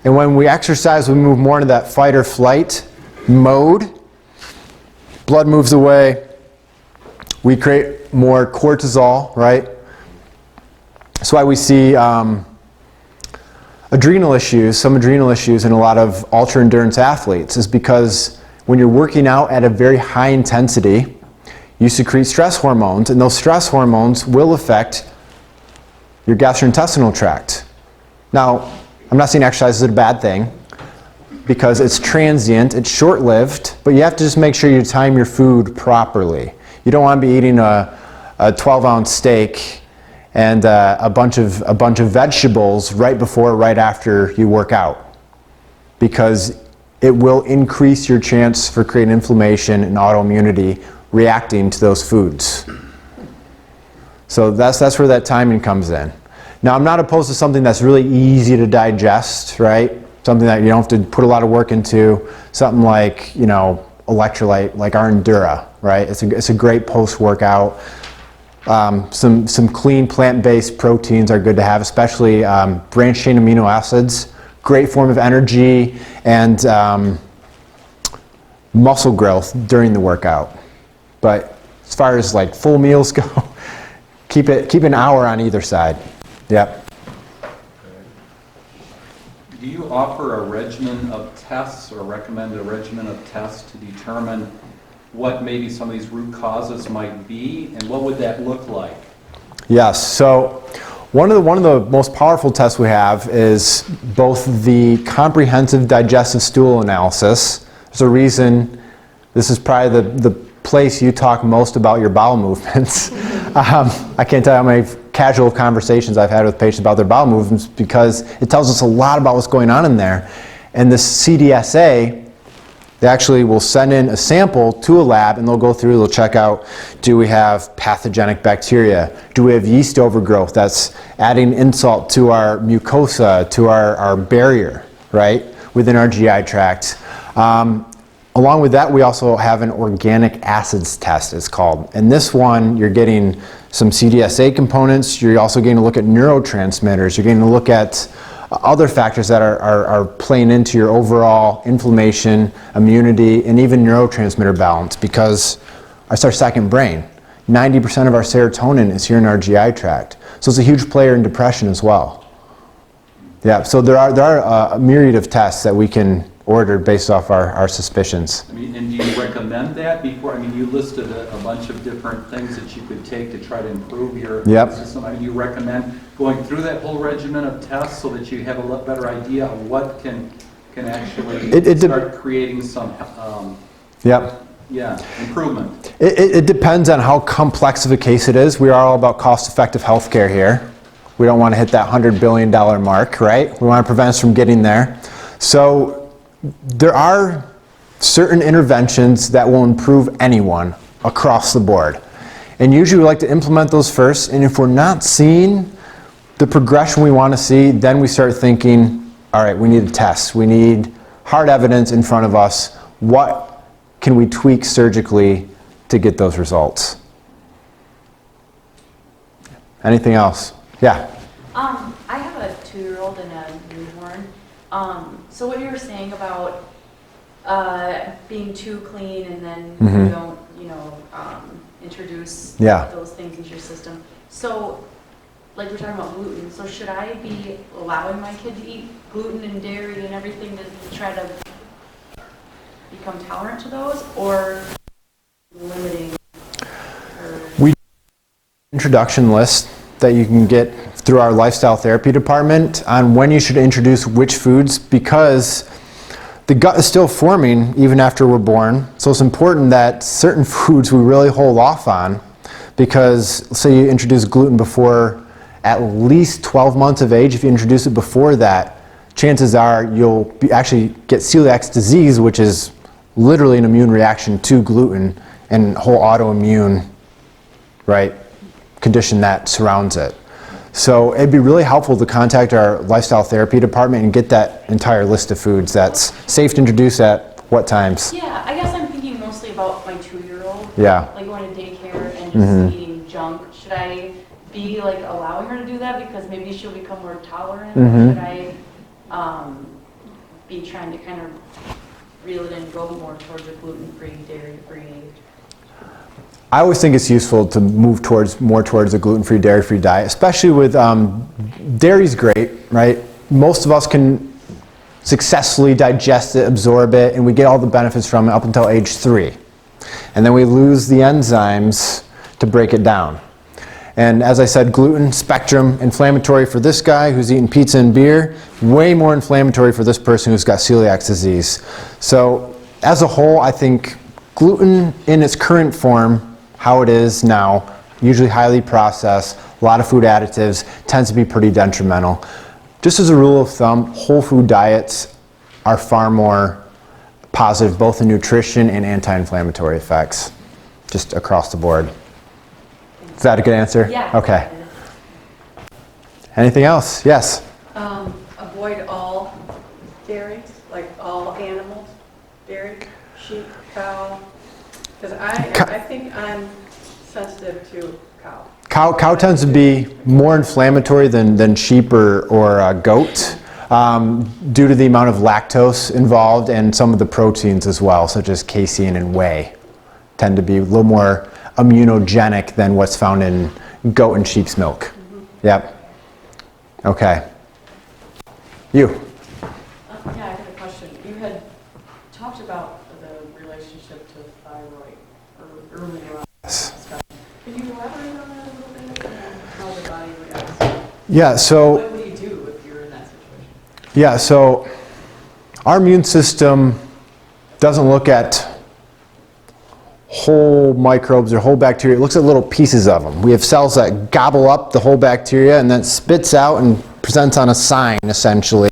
And when we exercise, we move more into that fight or flight mode. Blood moves away. We create more cortisol, right? That's why we see some adrenal issues in a lot of ultra endurance athletes, is because when you're working out at a very high intensity, you secrete stress hormones, and those stress hormones will affect your gastrointestinal tract. Now, I'm not saying exercise is a bad thing, because it's transient, it's short-lived, but you have to just make sure you time your food properly. You don't want to be eating a 12-ounce steak and a bunch of vegetables right before or right after you work out, because it will increase your chance for creating inflammation and autoimmunity reacting to those foods. So that's where that timing comes in. Now, I'm not opposed to something that's really easy to digest, right? Something that you don't have to put a lot of work into. Something like, you know, electrolyte, like our Endura, right? It's a great post-workout. Some clean plant-based proteins are good to have, especially branched-chain amino acids. Great form of energy and muscle growth during the workout. But as far as like full meals go, keep an hour on either side. Yep. Do you offer a regimen of tests or recommend a regimen of tests to determine what maybe some of these root causes might be, and what would that look like? Yes. So one of the most powerful tests we have is both the comprehensive digestive stool analysis. There's a reason this is probably the place you talk most about your bowel movements. I can't tell you how many casual conversations I've had with patients about their bowel movements, because it tells us a lot about what's going on in there. And this CDSA They actually will send in a sample to a lab and they'll go through, they'll check out, do we have pathogenic bacteria? Do we have yeast overgrowth that's adding insult to our mucosa, to our barrier, right, within our GI tract? Along with that, we also have an organic acids test, it's called. And this one, you're getting some CDSA components, you're also getting to look at neurotransmitters, you're getting to look at other factors that are playing into your overall inflammation, immunity, and even neurotransmitter balance, because it's our second brain. 90% of our serotonin is here in our GI tract. So it's a huge player in depression as well. Yeah, so there are a myriad of tests that we can order based off our suspicions. I mean, and do you recommend that before? I mean, you listed a bunch of different things that you could take to try to improve your system. I mean, you recommend going through that whole regimen of tests so that you have a lot better idea of what can actually start creating some improvement. It depends on how complex of a case it is. We are all about cost-effective healthcare here. We don't want to hit that $100 billion mark, right? We want to prevent us from getting there. So there are certain interventions that will improve anyone across the board. And usually we like to implement those first, and if we're not seeing the progression we want to see, then we start thinking, all right, we need a test. We need hard evidence in front of us. What can we tweak surgically to get those results? Anything else? Yeah. I have a 2-year-old and a newborn. So what you were saying about being too clean and then you don't, introduce those things into your system. So, like we're talking about gluten, so should I be allowing my kid to eat gluten and dairy and everything to try to become tolerant to those, or limiting? We introduction list that you can get through our lifestyle therapy department on when you should introduce which foods, because the gut is still forming even after we're born. So it's important that certain foods we really hold off on, because let's say you introduce gluten before at least 12 months of age. If you introduce it before that, chances are you'll actually get celiac disease, which is literally an immune reaction to gluten and whole autoimmune, right, condition that surrounds it. So it'd be really helpful to contact our lifestyle therapy department and get that entire list of foods that's safe to introduce at what times. Yeah, I guess I'm thinking mostly about my 2-year-old. Yeah. Like going to daycare and just eating junk. Should I be like allowing her to do that because maybe she'll become more tolerant? Or should I be trying to kind of reel it in and go more towards a gluten-free, dairy-free? I always think it's useful to move more towards a gluten-free, dairy-free diet, especially with dairy's great, right? Most of us can successfully digest it, absorb it, and we get all the benefits from it up until age 3. And then we lose the enzymes to break it down. And as I said, gluten, spectrum, inflammatory for this guy who's eating pizza and beer, way more inflammatory for this person who's got celiac disease. So as a whole, I think gluten in its current form, how it is now, usually highly processed, a lot of food additives, tends to be pretty detrimental. Just as a rule of thumb, whole food diets are far more positive, both in nutrition and anti-inflammatory effects, just across the board. Is that a good answer? Yeah. Okay. Anything else? Yes? Avoid all dairy, like all animals, dairy, sheep, cow, because I think I'm sensitive to cow. Cow tends to be more inflammatory than sheep or goat due to the amount of lactose involved and some of the proteins as well, such as casein and whey, tend to be a little more immunogenic than what's found in goat and sheep's milk. Yep. Okay. You. Yeah, I have a question. You had talked about the relationship to thyroid earlier on. Yes. Can you elaborate on that a little bit? How the body reacts? Yeah, so What do you do if you're in that situation? yeah, so our immune system doesn't look at whole microbes or whole bacteria. It looks at little pieces of them. We have cells that gobble up the whole bacteria and then spits out and presents on a sign, essentially,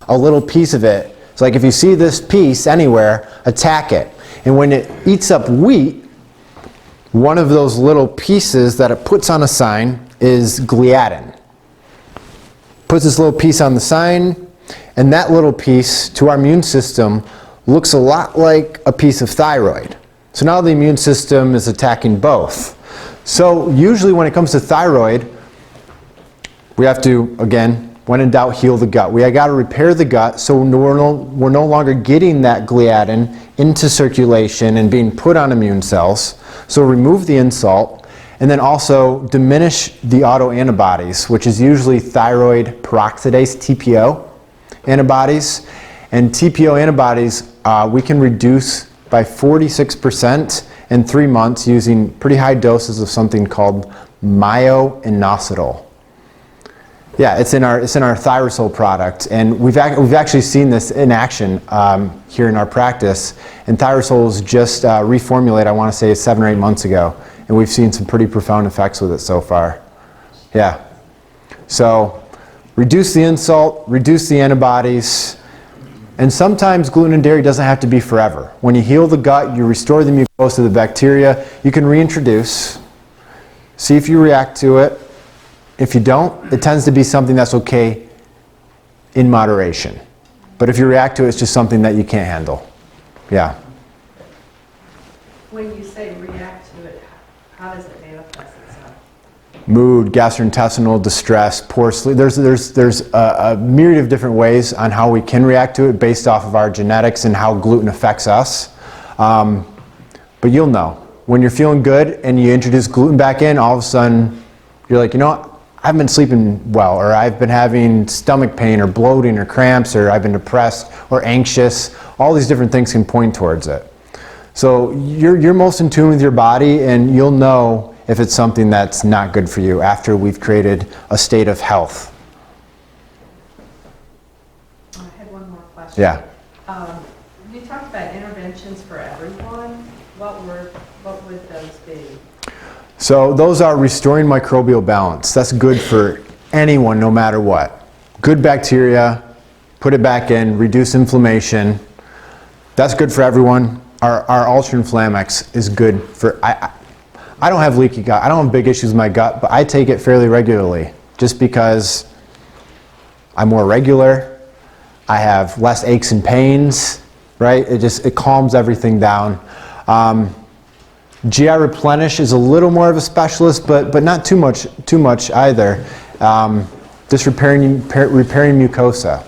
a little piece of it So like if you see this piece anywhere, attack it. And when it eats up wheat, one of those little pieces that it puts on a sign is gliadin. Puts this little piece on the sign, and that little piece to our immune system looks a lot like a piece of thyroid. So now the immune system is attacking both. So usually when it comes to thyroid, we have to, again, when in doubt, heal the gut. We got to repair the gut so we're no longer getting that gliadin into circulation and being put on immune cells. So remove the insult, and then also diminish the autoantibodies, which is usually thyroid peroxidase, TPO antibodies. And TPO antibodies we can reduce by 46% in 3 months using pretty high doses of something called myo-inositol. Yeah, it's in our Thyrosul product, and we've actually seen this in action here in our practice. And Thyrosul was just reformulated, I want to say 7 or 8 months ago, and we've seen some pretty profound effects with it so far. Yeah. So reduce the insult, reduce the antibodies, and sometimes gluten and dairy doesn't have to be forever. When you heal the gut, you restore the mucosa, the bacteria, you can reintroduce, see if you react to it. If you don't, it tends to be something that's okay in moderation. But if you react to it, it's just something that you can't handle. Yeah. When you say react to it, how does it manifest itself? Mood, gastrointestinal distress, poor sleep. There's a myriad of different ways on how we can react to it based off of our genetics and how gluten affects us. But you'll know. When you're feeling good and you introduce gluten back in, all of a sudden you're like, you know what? I've been sleeping well, or I've been having stomach pain or bloating or cramps, or I've been depressed or anxious. All these different things can point towards it. So you're most in tune with your body, and you'll know if it's something that's not good for you after we've created a state of health. I had one more question. Yeah. You talked about interventions for everyone. What would those be? So those are restoring microbial balance. That's good for anyone, no matter what. Good bacteria, put it back in, reduce inflammation. That's good for everyone. Our Ultra Inflamex is good for, I don't have leaky gut. I don't have big issues with my gut, but I take it fairly regularly just because I'm more regular. I have less aches and pains, right? It calms everything down. GI Replenish is a little more of a specialist, but not too much either. Just repairing mucosa.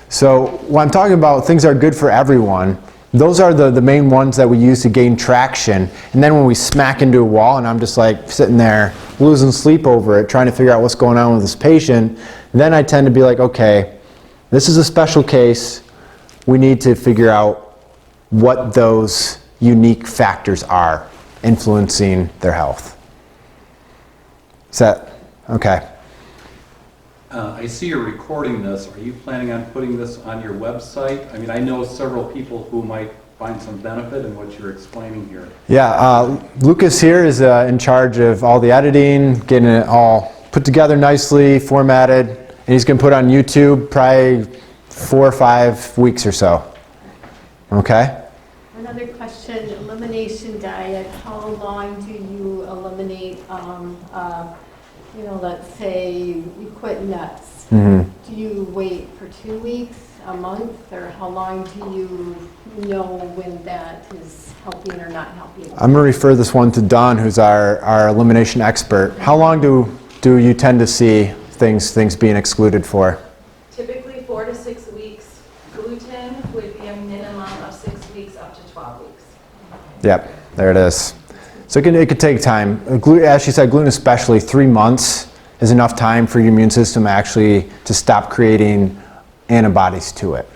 So when I'm talking about things that are good for everyone, those are the main ones that we use to gain traction. And then when we smack into a wall and I'm just like sitting there losing sleep over it, trying to figure out what's going on with this patient, then I tend to be like, okay, this is a special case. We need to figure out what those unique factors are influencing their health. Is that okay? I see you're recording this. Are you planning on putting this on your website? I mean, I know several people who might find some benefit in what you're explaining here. Yeah, Lucas here is in charge of all the editing, getting it all put together nicely, formatted, and he's going to put it on YouTube probably 4 or 5 weeks or so. Okay? Another question, elimination diet, how long do you eliminate, let's say you quit nuts? Mm-hmm. Do you wait for 2 weeks, a month, or how long do you know when that is helping or not helping? I'm going to refer this one to Don, who's our elimination expert. How long do you tend to see things being excluded for? Typically 4 to 6 weeks. Gluten would be a minimum of 6 weeks up to 12 weeks. Yep, there it is. So it could take time. As she said, gluten especially, 3 months is enough time for your immune system actually to stop creating antibodies to it.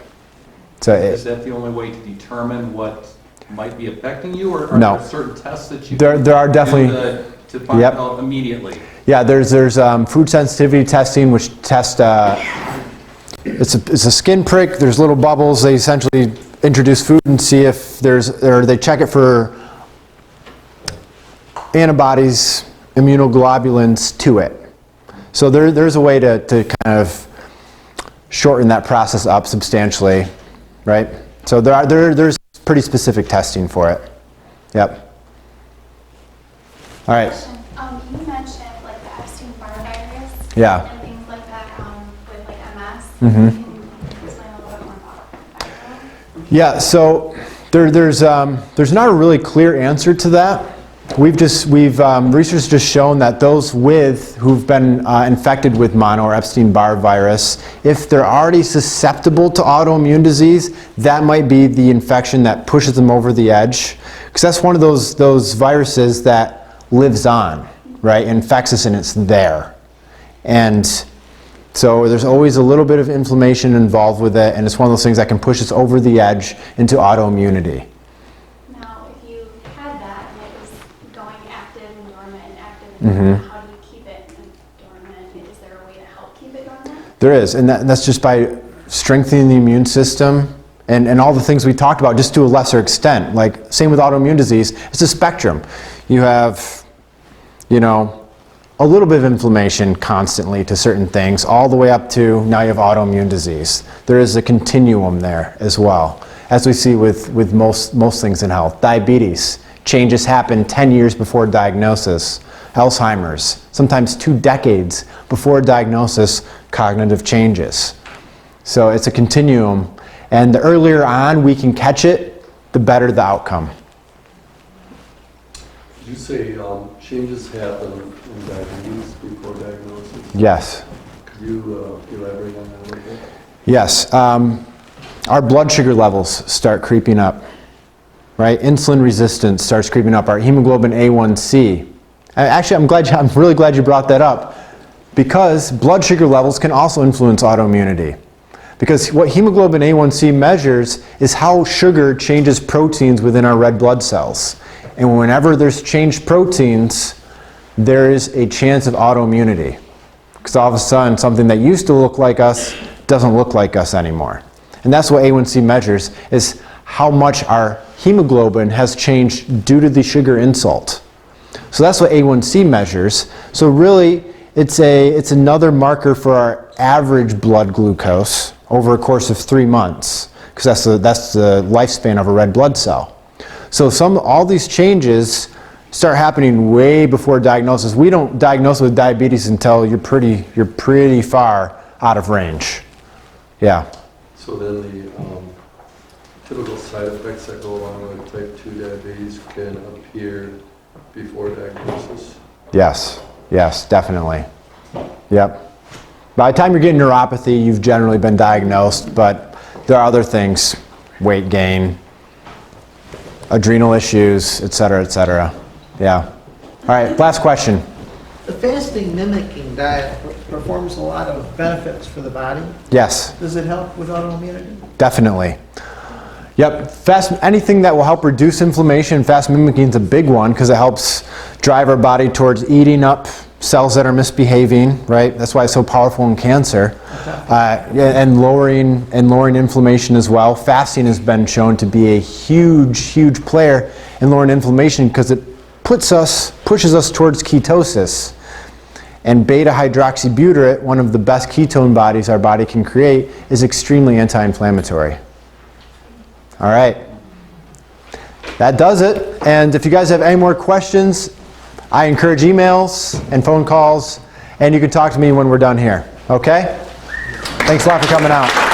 So Is that the only way to determine what might be affecting you, or are No. there certain tests that you There are can definitely- do to find Yep. out immediately? Yeah, there's food sensitivity testing, which test it's a skin prick. There's little bubbles. They essentially introduce food and see if they check it for antibodies, immunoglobulins to it. So there's a way to kind of shorten that process up substantially. right? So there's pretty specific testing for it. Yep. All right. You mentioned like the Epstein-Barr virus. Yeah. And things like that with like MS. Mm-hmm. Can you explain a little bit more about that? Yeah. So there's not a really clear answer to that. Research just shown that those who've been infected with mono or Epstein-Barr virus, if they're already susceptible to autoimmune disease, that might be the infection that pushes them over the edge. Because that's one of those viruses that lives on, right? Infects us and it's there. And so there's always a little bit of inflammation involved with it, and it's one of those things that can push us over the edge into autoimmunity. Now, if you had that and it was going active and dormant and active and Mm-hmm. dormant, how do you keep it dormant? Is there a way to help keep it dormant? There is, and that's just by strengthening the immune system and all the things we talked about, just to a lesser extent. Like, same with autoimmune disease, it's a spectrum. You have, a little bit of inflammation constantly to certain things, all the way up to now you have autoimmune disease. There is a continuum there as well, as we see with most things in health. Diabetes, changes happen 10 years before diagnosis. Alzheimer's, sometimes 2 decades before diagnosis, cognitive changes. So it's a continuum, and the earlier on we can catch it, the better the outcome. Did you say changes happen in diabetes before diagnosis? Yes. Could you elaborate on that a little bit? Yes. Our blood sugar levels start creeping up, right? Insulin resistance starts creeping up. Our hemoglobin A1C. Actually, I'm really glad you brought that up, because blood sugar levels can also influence autoimmunity. Because what hemoglobin A1C measures is how sugar changes proteins within our red blood cells. And whenever there's changed proteins, there is a chance of autoimmunity. Because all of a sudden, something that used to look like us doesn't look like us anymore. And that's what A1C measures, is how much our hemoglobin has changed due to the sugar insult. So that's what A1C measures. So really, it's another marker for our average blood glucose over a course of 3 months, because that's the lifespan of a red blood cell. So all these changes start happening way before diagnosis. We don't diagnose with diabetes until you're pretty far out of range. Yeah. So then the typical side effects that go along with type 2 diabetes can appear before diagnosis? Yes, definitely. Yep. By the time you're getting neuropathy, you've generally been diagnosed, but there are other things, weight gain, adrenal issues, et cetera. Yeah. All right, last question. The fasting mimicking diet performs a lot of benefits for the body. Yes. Does it help with autoimmunity? Definitely. Yep, anything that will help reduce inflammation, fast mimicking is a big one, because it helps drive our body towards eating up cells that are misbehaving, right? That's why it's so powerful in cancer. And lowering inflammation as well. Fasting has been shown to be a huge player in lowering inflammation, because it pushes us towards ketosis. And beta-hydroxybutyrate, one of the best ketone bodies our body can create, is extremely anti-inflammatory. All right. That does it. And if you guys have any more questions, I encourage emails and phone calls, and you can talk to me when we're done here. Okay? Thanks a lot for coming out.